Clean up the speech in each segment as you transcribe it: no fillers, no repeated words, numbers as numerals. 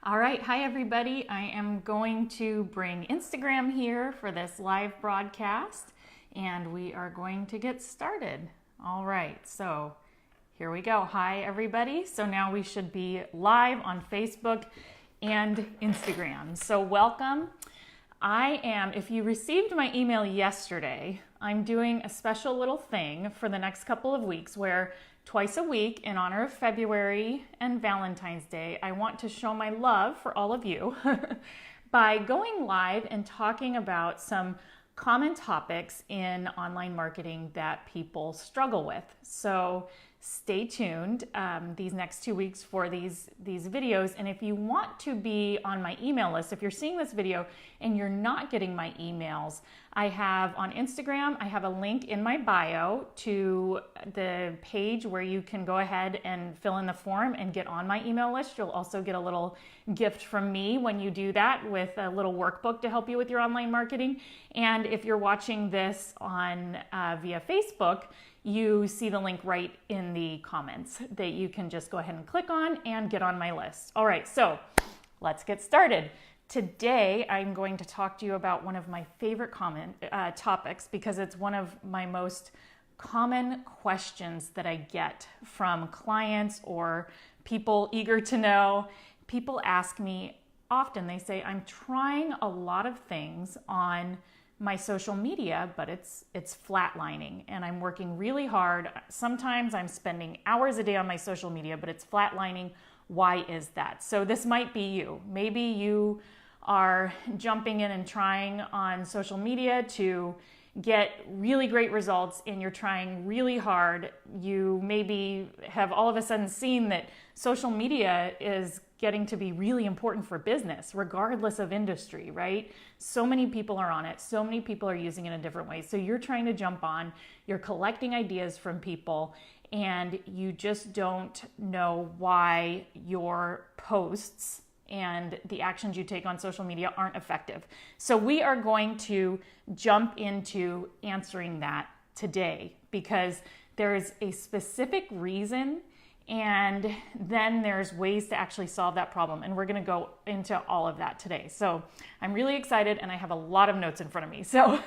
All right, hi everybody. I am going to bring Instagram here for this live broadcast, and we are going to get started. All right, so here we go. Hi everybody. So now we should be live on Facebook and Instagram. So welcome. If you received my email yesterday, I'm doing a special little thing for the next couple of weeks where twice a week, in honor of February and Valentine's Day, I want to show my love for all of you by going live and talking about some common topics in online marketing that people struggle with. So stay tuned these next 2 weeks for these videos. And if you want to be on my email list, if you're seeing this video and you're not getting my emails, I have on Instagram, I have a link in my bio to the page where you can go ahead and fill in the form and get on my email list. You'll also get a little gift from me when you do that with a little workbook to help you with your online marketing. And if you're watching this on via Facebook, you see the link right in the comments that you can just go ahead and click on and get on my list. All right, so let's get started. Today, I'm going to talk to you about one of my favorite topics because it's one of my most common questions that I get from clients or people eager to know. People ask me often, they say, I'm trying a lot of things on my social media, but it's flatlining and I'm working really hard. Sometimes I'm spending hours a day on my social media, but it's flatlining. Why is that? So this might be you. Maybe you are jumping in and trying on social media to get really great results and you're trying really hard. You maybe have all of a sudden seen that social media is getting to be really important for business, regardless of industry, right? So many people are on it. So many people are using it in different ways. So you're trying to jump on, you're collecting ideas from people, and you just don't know why your posts and the actions you take on social media aren't effective. So we are going to jump into answering that today because there's a specific reason and then there's ways to actually solve that problem. And we're going to go into all of that today. So I'm really excited and I have a lot of notes in front of me. So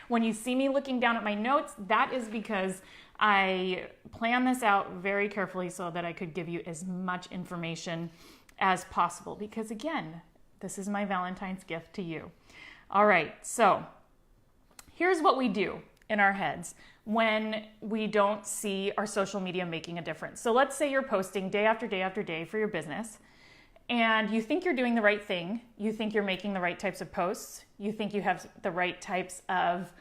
when you see me looking down at my notes, that is because I planned this out very carefully so that I could give you as much information as possible. Because again, this is my Valentine's gift to you. All right, so here's what we do in our heads when we don't see our social media making a difference. So let's say you're posting day after day after day for your business and you think you're doing the right thing. You think you're making the right types of posts. You think you have the right types of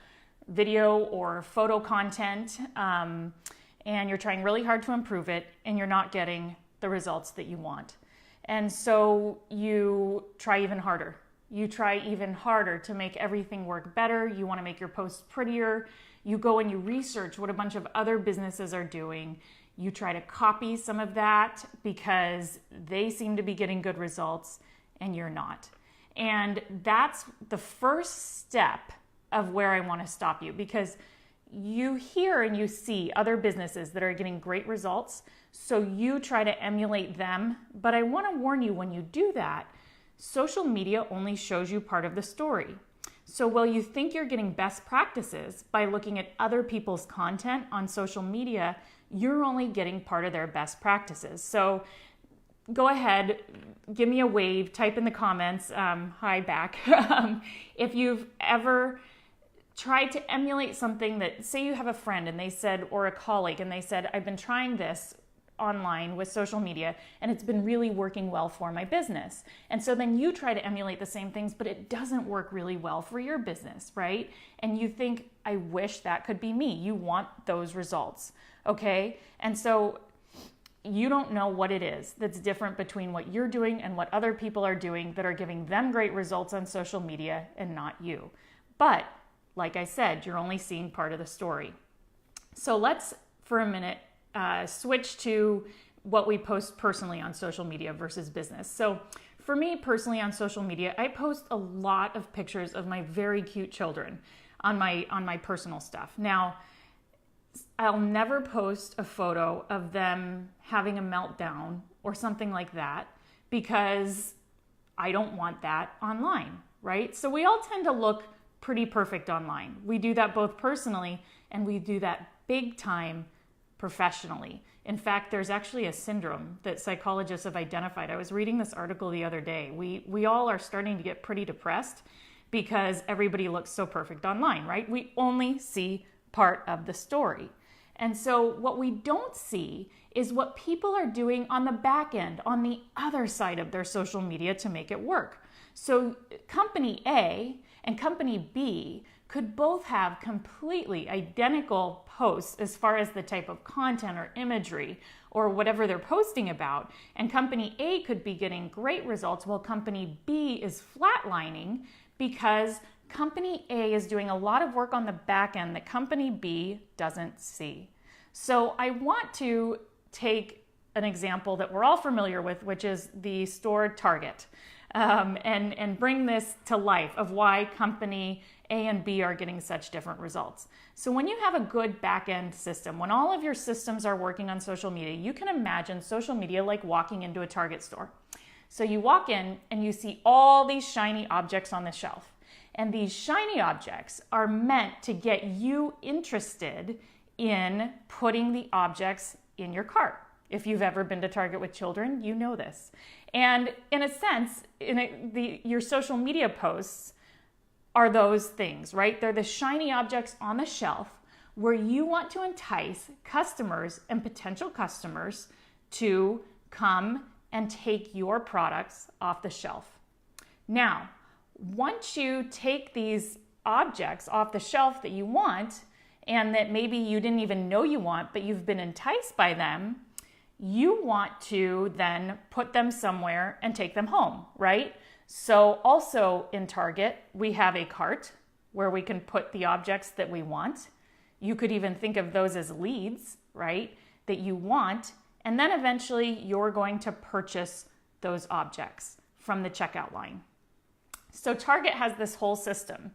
video or photo content, and you're trying really hard to improve it and you're not getting the results that you want. And so you try even harder. You try even harder to make everything work better. You want to make your posts prettier. You go and you research what a bunch of other businesses are doing. You try to copy some of that because they seem to be getting good results and you're not. And that's the first step of where I want to stop you, because you hear and you see other businesses that are getting great results. So you try to emulate them. But I want to warn you, when you do that, social media only shows you part of the story. So while you think you're getting best practices by looking at other people's content on social media, you're only getting part of their best practices. So go ahead, give me a wave, type in the comments, hi back. If you've ever tried to emulate something that, say you have a friend and they said, or a colleague, and they said, I've been trying this online with social media and it's been really working well for my business. And so then you try to emulate the same things, but it doesn't work really well for your business, right? And you think, I wish that could be me. You want those results, okay? And so you don't know what it is that's different between what you're doing and what other people are doing that are giving them great results on social media and not you. But like I said, you're only seeing part of the story. So let's, for a minute, switch to what we post personally on social media versus business. So for me personally on social media, I post a lot of pictures of my very cute children on my personal stuff. Now, I'll never post a photo of them having a meltdown or something like that because I don't want that online, right? So we all tend to look pretty perfect online. We do that both personally and we do that big time professionally. In fact, there's actually a syndrome that psychologists have identified. I was reading this article the other day. We all are starting to get pretty depressed because everybody looks so perfect online, right? We only see part of the story. And so what we don't see is what people are doing on the back end, on the other side of their social media to make it work. So company A and company B could both have completely identical posts as far as the type of content or imagery or whatever they're posting about. And company A could be getting great results while company B is flatlining because company A is doing a lot of work on the back end that company B doesn't see. So I want to take an example that we're all familiar with, which is the store Target, and bring this to life of why company A and B are getting such different results. So when you have a good back-end system, when all of your systems are working on social media, you can imagine social media like walking into a Target store. So you walk in and you see all these shiny objects on the shelf. And these shiny objects are meant to get you interested in putting the objects in your cart. If you've ever been to Target with children, you know this. And in a sense, your social media posts are those things, right? They're the shiny objects on the shelf where you want to entice customers and potential customers to come and take your products off the shelf. Now, once you take these objects off the shelf that you want and that maybe you didn't even know you want, but you've been enticed by them, you want to then put them somewhere and take them home, right? So also in Target, we have a cart where we can put the objects that we want. You could even think of those as leads, right? That you want. And then eventually you're going to purchase those objects from the checkout line. So Target has this whole system.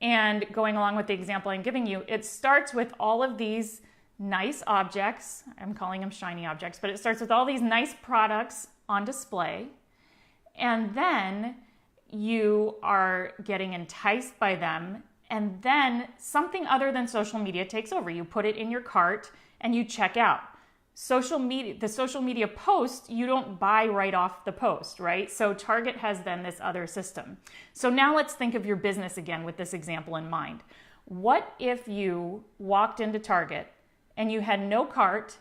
And going along with the example I'm giving you, it starts with all of these nice objects. I'm calling them shiny objects, but it starts with all these nice products on display. And then you are getting enticed by them. And then something other than social media takes over. You put it in your cart and you check out. The social media post, you don't buy right off the post, right? So Target has then this other system. So now let's think of your business again with this example in mind. What if you walked into Target and you had no cart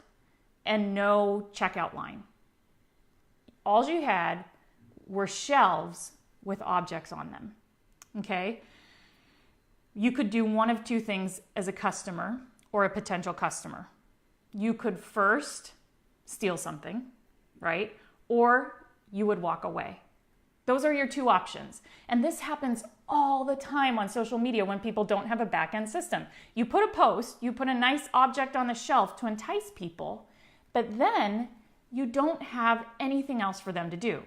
and no checkout line? All you had were shelves with objects on them, okay? You could do one of two things as a customer or a potential customer. You could first steal something, right? Or you would walk away. Those are your two options. And this happens all the time on social media when people don't have a back-end system. You put a post, you put a nice object on the shelf to entice people, but then you don't have anything else for them to do.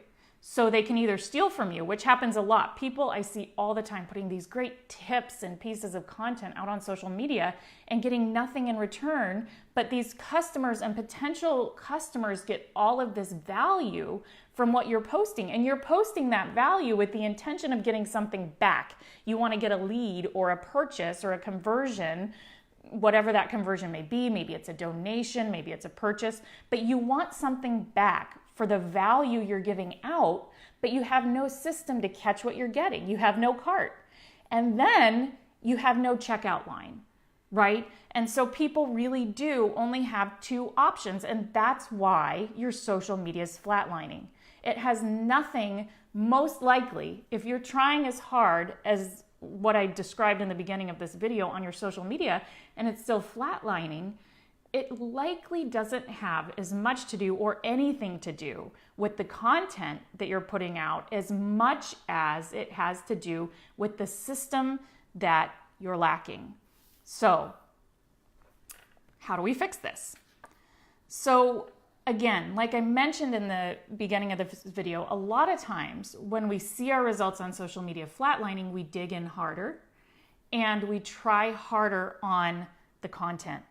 So they can either steal from you, which happens a lot. People I see all the time putting these great tips and pieces of content out on social media and getting nothing in return. But these customers and potential customers get all of this value from what you're posting. And you're posting that value with the intention of getting something back. You want to get a lead or a purchase or a conversion, whatever that conversion may be. Maybe it's a donation, maybe it's a purchase, but you want something back for the value you're giving out, but you have no system to catch what you're getting. You have no cart. And then you have no checkout line, right? And so people really do only have two options, and that's why your social media is flatlining. It has nothing, most likely, if you're trying as hard as what I described in the beginning of this video on your social media, and it's still flatlining, it likely doesn't have as much to do or anything to do with the content that you're putting out as much as it has to do with the system that you're lacking. So, how do we fix this? So, again, like I mentioned in the beginning of this video, a lot of times when we see our results on social media flatlining, we dig in harder and we try harder on the content.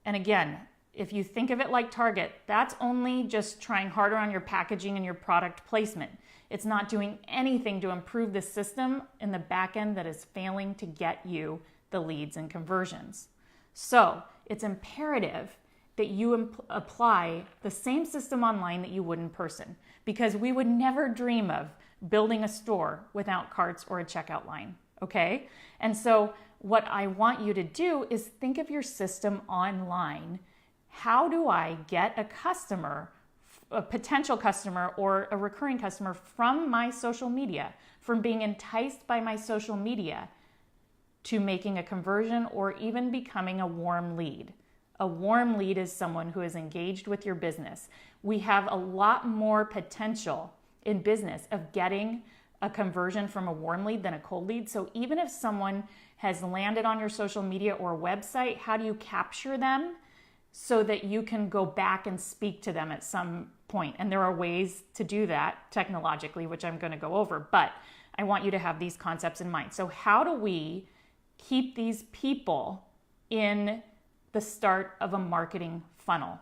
And again, if you think of it like Target, that's only just trying harder on your packaging and your product placement. It's not doing anything to improve the system in the back end that is failing to get you the leads and conversions. So it's imperative that you apply the same system online that you would in person, because we would never dream of building a store without carts or a checkout line, okay? And so what I want you to do is think of your system online. How do I get a customer, a potential customer or a recurring customer from my social media, from being enticed by my social media to making a conversion or even becoming a warm lead? A warm lead is someone who is engaged with your business. We have a lot more potential in business of getting a conversion from a warm lead than a cold lead. So even if someone has landed on your social media or website, how do you capture them so that you can go back and speak to them at some point? And there are ways to do that technologically, which I'm going to go over, but I want you to have these concepts in mind. So how do we keep these people in the start of a marketing funnel?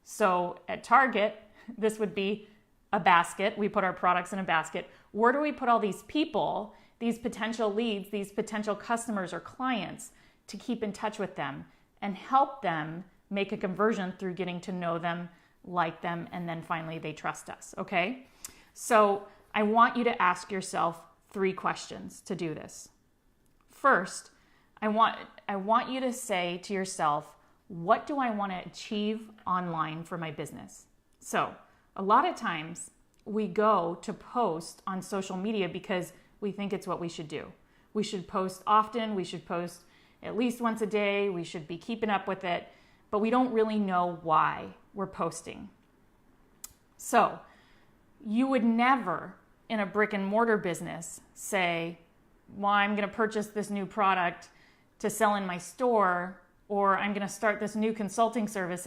So at Target, this would be a basket. We put our products in a basket. Where do we put all these people, these potential leads, these potential customers or clients, to keep in touch with them and help them make a conversion through getting to know them, like them, and then finally they trust us, okay? So I want you to ask yourself 3 questions to do this. First, I want you to say to yourself, what do I want to achieve online for my business? So a lot of times we go to post on social media because we think it's what we should do. We should post often. We should post at least once a day. We should be keeping up with it, but we don't really know why we're posting. So you would never in a brick and mortar business say, well, I'm going to purchase this new product to sell in my store, or I'm going to start this new consulting service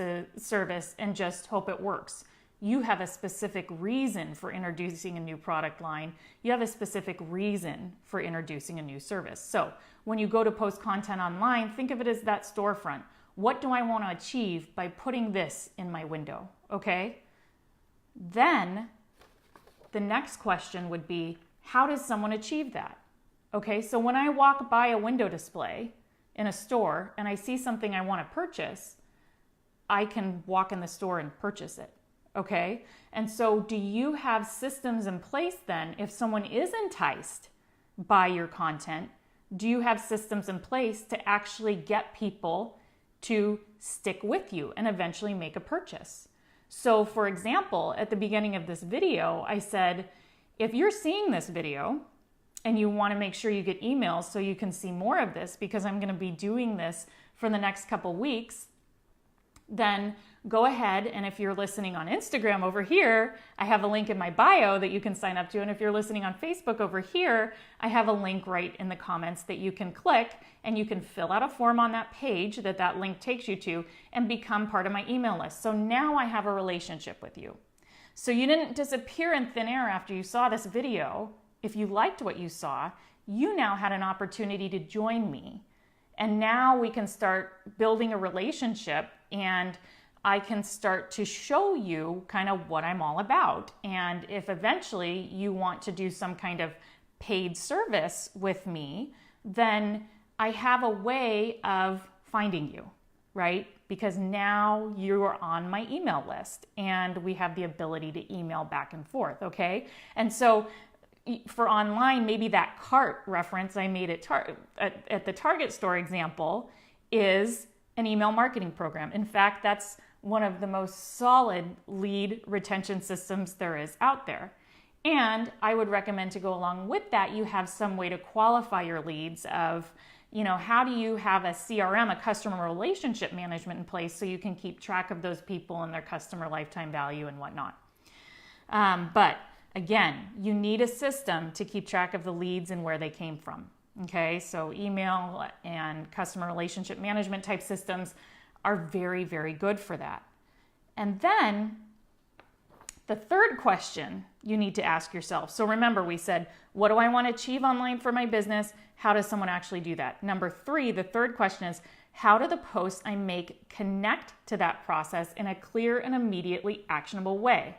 and just hope it works. You have a specific reason for introducing a new product line. You have a specific reason for introducing a new service. So when you go to post content online, think of it as that storefront. What do I want to achieve by putting this in my window? Okay? Then the next question would be, how does someone achieve that? Okay, so when I walk by a window display in a store and I see something I want to purchase, I can walk in the store and purchase it. Okay, and so do you have systems in place then if someone is enticed by your content? Do you have systems in place to actually get people to stick with you and eventually make a purchase? So for example, at the beginning of this video, I said, if you're seeing this video and you want to make sure you get emails so you can see more of this, because I'm going to be doing this for the next couple weeks, then go ahead, and if you're listening on Instagram over here, I have a link in my bio that you can sign up to. And if you're listening on Facebook over here, I have a link right in the comments that you can click, and you can fill out a form on that page that link takes you to and become part of my email list. So now I have a relationship with you. So you didn't disappear in thin air after you saw this video. If you liked what you saw, you now had an opportunity to join me. And now we can start building a relationship, and I can start to show you kind of what I'm all about. And if eventually you want to do some kind of paid service with me, then I have a way of finding you, right? Because now you're on my email list and we have the ability to email back and forth, okay? And so for online, maybe that cart reference I made at the Target store example is an email marketing program. In fact, that's one of the most solid lead retention systems there is out there. And I would recommend to go along with that, you have some way to qualify your leads of, how do you have a CRM, a customer relationship management in place so you can keep track of those people and their customer lifetime value and whatnot. But again, you need a system to keep track of the leads and where they came from. Okay, so email and customer relationship management type systems are very, very good for that. And then the third question you need to ask yourself. So remember, we said, what do I want to achieve online for my business? How does someone actually do that? Number 3, the third question is, how do the posts I make connect to that process in a clear and immediately actionable way?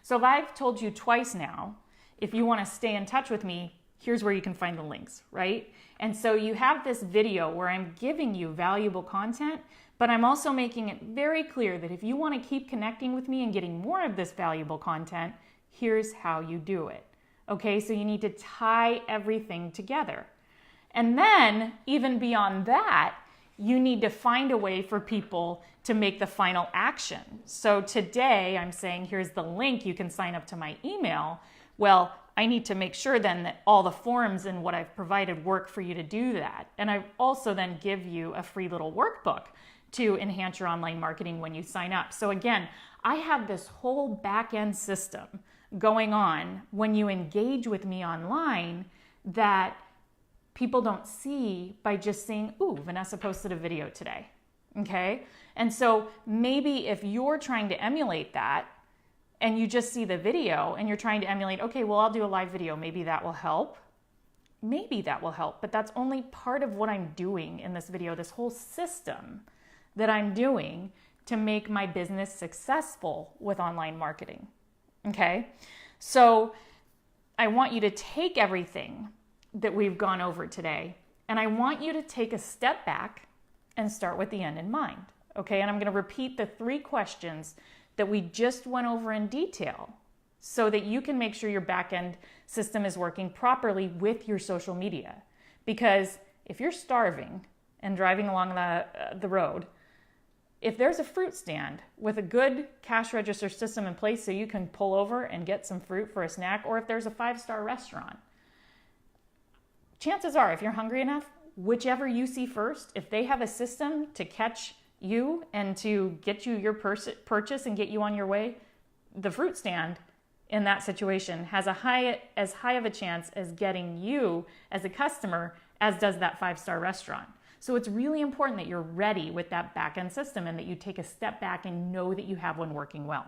So if I've told you twice now, if you want to stay in touch with me, here's where you can find the links, right? And so you have this video where I'm giving you valuable content, but I'm also making it very clear that if you want to keep connecting with me and getting more of this valuable content, here's how you do it. Okay, so you need to tie everything together. And then, even beyond that, you need to find a way for people to make the final action. So today, I'm saying, here's the link, you can sign up to my email. Well, I need to make sure then that all the forms and what I've provided work for you to do that. And I also then give you a free little workbook to enhance your online marketing when you sign up. So again, I have this whole back-end system going on when you engage with me online that people don't see by just saying, ooh, Vanessa posted a video today, okay? And so maybe if you're trying to emulate that and you just see the video and you're trying to emulate, okay, well, I'll do a live video, maybe that will help. Maybe that will help, but that's only part of what I'm doing in this video, this whole system that I'm doing to make my business successful with online marketing. Okay, so I want you to take everything that we've gone over today, and I want you to take a step back and start with the end in mind. Okay, and I'm going to repeat the 3 questions that we just went over in detail so that you can make sure your back-end system is working properly with your social media. Because if you're starving and driving along the road, if there's a fruit stand with a good cash register system in place so you can pull over and get some fruit for a snack, or if there's a 5-star restaurant, chances are, if you're hungry enough, whichever you see first, if they have a system to catch you and to get you your purchase and get you on your way, the fruit stand in that situation has as high of a chance as getting you as a customer as does that 5-star restaurant. So it's really important that you're ready with that back-end system and that you take a step back and know that you have one working well.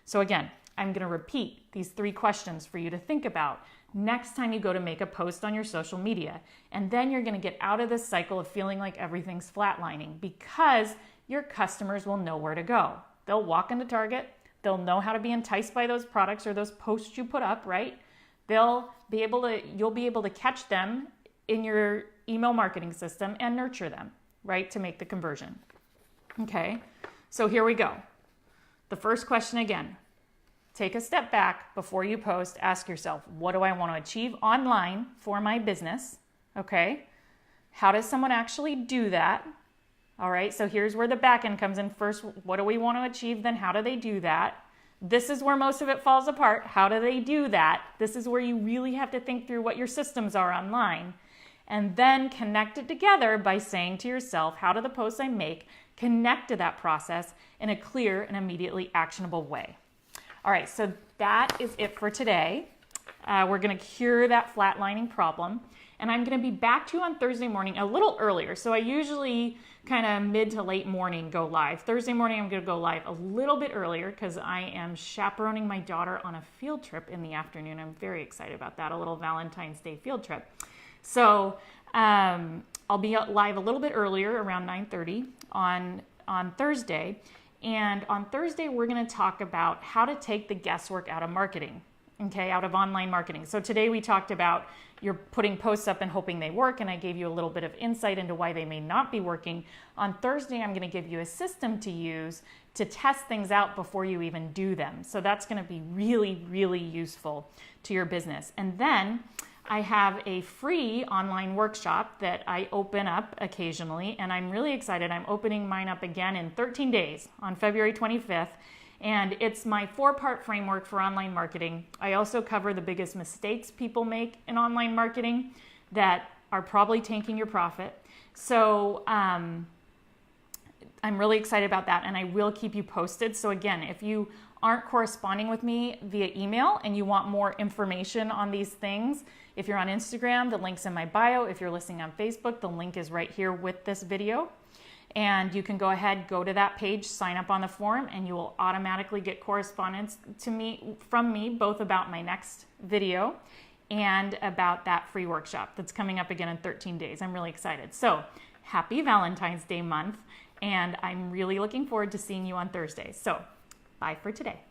So again, I'm going to repeat these 3 questions for you to think about next time you go to make a post on your social media. And then you're going to get out of this cycle of feeling like everything's flatlining because your customers will know where to go. They'll walk into Target. They'll know how to be enticed by those products or those posts you put up, right? You'll be able to catch them in your email marketing system and nurture them, right, to make the conversion. Okay, so here we go. The first question again, take a step back before you post. Ask yourself, what do I want to achieve online for my business? Okay, how does someone actually do that? All right, so here's where the back end comes in. First, what do we want to achieve? Then how do they do that? This is where most of it falls apart. How do they do that? This is where you really have to think through what your systems are online. And then connect it together by saying to yourself, how do the posts I make connect to that process in a clear and immediately actionable way? All right, so that is it for today. We're going to cure that flatlining problem. And I'm going to be back to you on Thursday morning a little earlier. So I usually kind of mid to late morning go live. Thursday morning, I'm going to go live a little bit earlier because I am chaperoning my daughter on a field trip in the afternoon. I'm very excited about that, a little Valentine's Day field trip. So I'll be live a little bit earlier, around 9:30 on Thursday. And on Thursday, we're going to talk about how to take the guesswork out of marketing, okay, out of online marketing. So today we talked about you're putting posts up and hoping they work, and I gave you a little bit of insight into why they may not be working. On Thursday, I'm going to give you a system to use to test things out before you even do them. So that's going to be really, really useful to your business. And then I have a free online workshop that I open up occasionally, and I'm really excited. I'm opening mine up again in 13 days on February 25th, and it's my 4-part framework for online marketing. I also cover the biggest mistakes people make in online marketing that are probably tanking your profit. So I'm really excited about that, and I will keep you posted. So again, if you aren't corresponding with me via email and you want more information on these things, if you're on Instagram, the link's in my bio. If you're listening on Facebook, the link is right here with this video. And you can go ahead, go to that page, sign up on the forum, and you will automatically get correspondence from me, both about my next video and about that free workshop that's coming up again in 13 days. I'm really excited. So happy Valentine's Day month, and I'm really looking forward to seeing you on Thursday. So, bye for today.